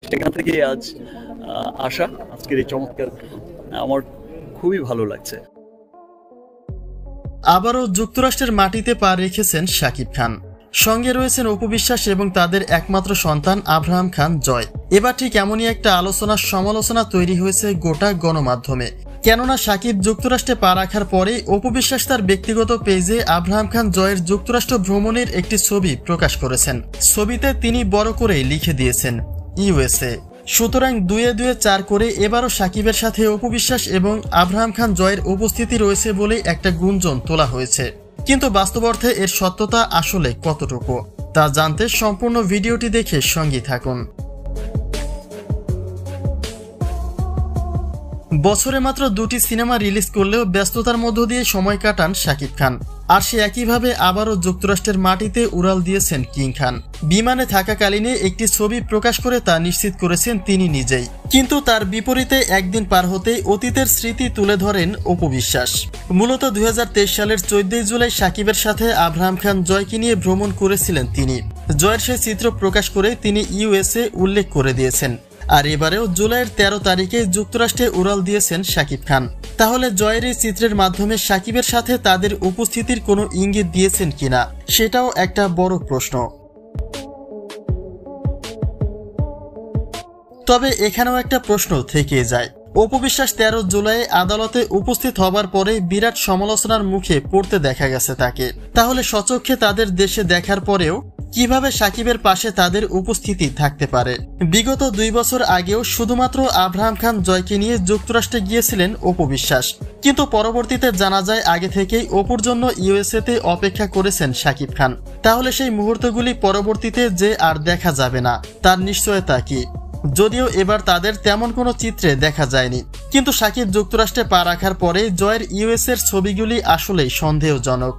সেখান থেকে আজ আসা, আজকের এই চমৎকার আমার খুবই ভালো লাগছে। আবারও যুক্তরাষ্ট্রের মাটিতে পা রেখেছেন শাকিব খান। সঙ্গে রয়েছেন অপু বিশ্বাস এবং তাদের একমাত্র সন্তান আব্রাহাম খান জয়। এবার ঠিক এমনই একটা আলোচনার সমালোচনা তৈরি হয়েছে গোটা গণমাধ্যমে। কেননা শাকিব যুক্তরাষ্ট্রে পা রাখার পরে অপু বিশ্বাস তার ব্যক্তিগত পেজে আব্রাহাম খান জয়ের যুক্তরাষ্ট্র ভ্রমণের একটি ছবি প্রকাশ করেছেন। ছবিতে তিনি বড় করেই লিখে দিয়েছেন ইউএসএ। সুতরাং 2-2-4 করে এবারও শাকিবের সাথে অপু বিশ্বাস এবং আব্রাহাম খান জয়ের উপস্থিতি রয়েছে বলে একটা গুঞ্জন তোলা হয়েছে। কিন্তু বাস্তব অর্থে এর সত্যতা আসলে কতটুকু তা জানতে সম্পূর্ণ ভিডিওটি দেখে সঙ্গী থাকুন। বছরে মাত্র 2টি সিনেমা রিলিজ করলেও ব্যস্ততার মধ্য দিয়ে সময় কাটান শাকিব খান। আর সে একইভাবে আবারও যুক্তরাষ্ট্রের মাটিতে উড়াল দিয়েছেন কিং খান। বিমানে থাকাকালীনে একটি ছবি প্রকাশ করে তা নিশ্চিত করেছেন তিনি নিজেই। কিন্তু তার বিপরীতে একদিন পার হতেই অতীতের স্মৃতি তুলে ধরেন অপু বিশ্বাস। মূলত 2023 সালের 14 জুলাই শাকিবের সাথে আব্রাহাম খান জয়কে নিয়ে ভ্রমণ করেছিলেন তিনি। জয়ের সেই চিত্র প্রকাশ করে তিনি ইউএসএ উল্লেখ করে দিয়েছেন। আর এবারেও জুলাইয়ের 13 তারিখে যুক্তরাষ্ট্রে উড়াল দিয়েছেন শাকিব খান। তাহলে জয়ের এই চিত্রের মাধ্যমে শাকিবের সাথে তাদের উপস্থিতির কোনো ইঙ্গিত দিয়েছেন কিনা সেটাও একটা বড় প্রশ্ন। তবে এখানেও একটা প্রশ্ন থেকে যায়। অপু বিশ্বাস 13 জুলাই আদালতে উপস্থিত হবার পরে বিরাট সমালোচনার মুখে পড়তে দেখা গেছে তাকে। তাহলে স্বচক্ষে তাদের দেশে দেখার পরেও কিভাবে শাকিবের পাশে তাদের উপস্থিতি থাকতে পারে? বিগত 2 বছর আগেও শুধুমাত্র আব্রাহাম খান জয়কে নিয়ে যুক্তরাষ্ট্রে গিয়েছিলেন অপু বিশ্বাস। কিন্তু পরবর্তীতে জানা যায় আগে থেকেই অপুর জন্য ইউএসএতে অপেক্ষা করেছেন শাকিব খান। তাহলে সেই মুহূর্তগুলি পরবর্তীতে যে আর দেখা যাবে না তার নিশ্চয়তা কি? যদিও এবার তাদের তেমন কোনো চিত্রে দেখা যায়নি। কিন্তু শাকিব যুক্তরাষ্ট্রে পা রাখার পরে জয়ের ইউএসএর ছবিগুলি আসলেই সন্দেহজনক।